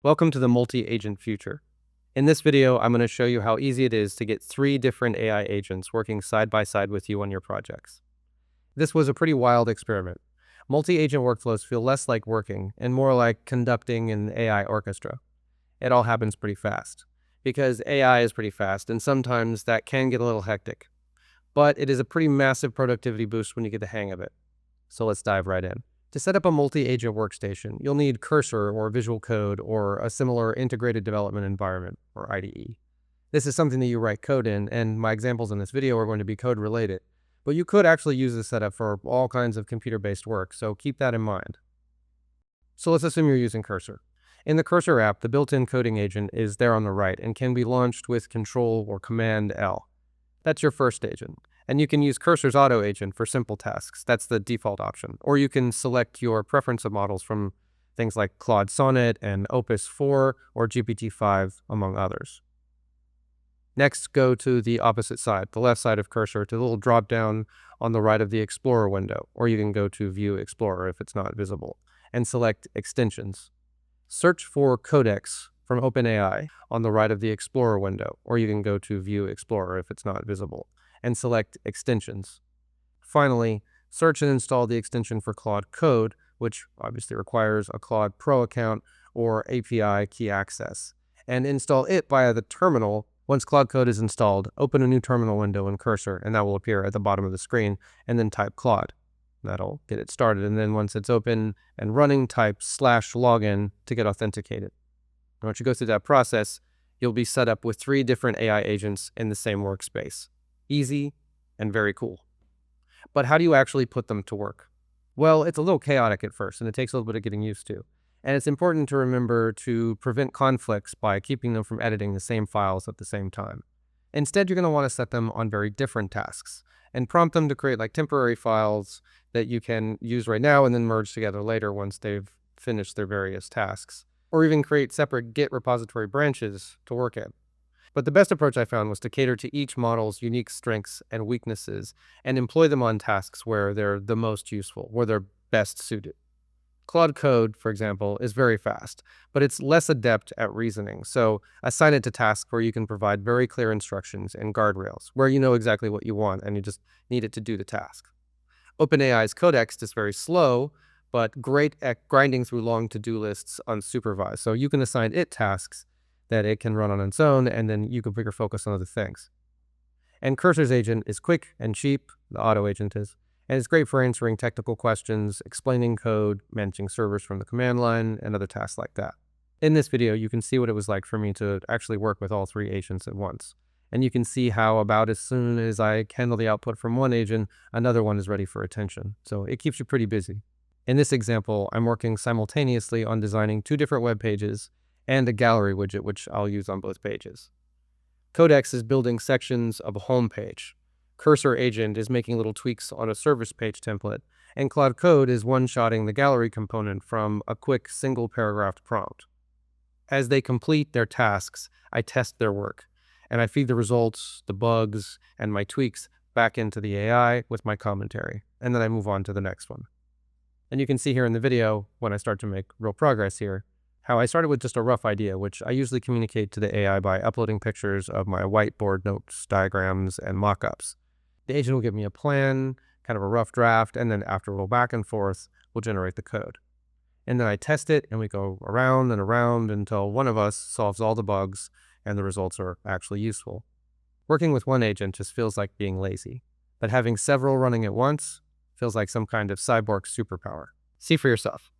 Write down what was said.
Welcome to the multi-agent future. In this video, I'm going to show you how easy it is to get 3 different AI agents working side by side with you on your projects. This was a pretty wild experiment. Multi-agent workflows feel less like working and more like conducting an AI orchestra. It all happens pretty fast. Because AI is pretty fast, and sometimes that can get a little hectic. But it is a pretty massive productivity boost when you get the hang of it. So let's dive right in. To set up a multi-agent workstation, you'll need Cursor or Visual Code or a similar integrated development environment, or IDE. This is something that you write code in, and my examples in this video are going to be code related. But you could actually use this setup for all kinds of computer-based work, so keep that in mind. So let's assume you're using Cursor. In the Cursor app, the built-in coding agent is there on the right and can be launched with Control or Command L. That's your first agent. And you can use Cursor's auto agent for simple tasks. That's the default option. Or you can select your preference of models from things like Claude Sonnet and Opus 4 or GPT-5, among others. Next, go to the opposite side, the left side of Cursor, to the little drop down on the right of the Explorer window. Or you can go to View Explorer if it's not visible, and select Extensions. Search for Codex from OpenAI on the right of the Explorer window, or you can go to View Explorer if it's not visible, and select Extensions. Finally, search and install the extension for Claude Code, which obviously requires a Claude Pro account or API key access, and install it via the terminal. Once Claude Code is installed, open a new terminal window in Cursor, and that will appear at the bottom of the screen, and then type Claude. That'll get it started, and then once it's open and running, type /login to get authenticated. And once you go through that process, you'll be set up with 3 different AI agents in the same workspace. Easy and very cool. But how do you actually put them to work? Well, it's a little chaotic at first, and it takes a little bit of getting used to. And it's important to remember to prevent conflicts by keeping them from editing the same files at the same time. Instead, you're going to want to set them on very different tasks and prompt them to create like temporary files that you can use right now and then merge together later once they've finished their various tasks. Or even create separate Git repository branches to work in. But the best approach I found was to cater to each model's unique strengths and weaknesses and employ them on tasks where they're the most useful, where they're best suited. Claude Code, for example, is very fast, but it's less adept at reasoning, so assign it to tasks where you can provide very clear instructions and guardrails, where you know exactly what you want and you just need it to do the task. OpenAI's Codex is very slow, but great at grinding through long to-do lists unsupervised, so you can assign it tasks that it can run on its own, and then you can put your focus on other things. And Cursor's agent is quick and cheap, the auto agent is, and it's great for answering technical questions, explaining code, managing servers from the command line, and other tasks like that. In this video, you can see what it was like for me to actually work with all 3 agents at once. And you can see how about as soon as I handle the output from one agent, another one is ready for attention. So it keeps you pretty busy. In this example, I'm working simultaneously on designing 2 different web pages and a gallery widget, which I'll use on both pages. Codex is building sections of a home page. Cursor agent is making little tweaks on a service page template, and Claude Code is one-shotting the gallery component from a quick single-paragraph prompt. As they complete their tasks, I test their work, and I feed the results, the bugs, and my tweaks back into the AI with my commentary, and then I move on to the next one. And you can see here in the video, when I start to make real progress here, how I started with just a rough idea, which I usually communicate to the AI by uploading pictures of my whiteboard notes, diagrams, and mockups. The agent will give me a plan, kind of a rough draft, and then after a little back and forth, we'll generate the code. And then I test it, and we go around and around until one of us solves all the bugs, and the results are actually useful. Working with one agent just feels like being lazy, but having several running at once feels like some kind of cyborg superpower. See for yourself.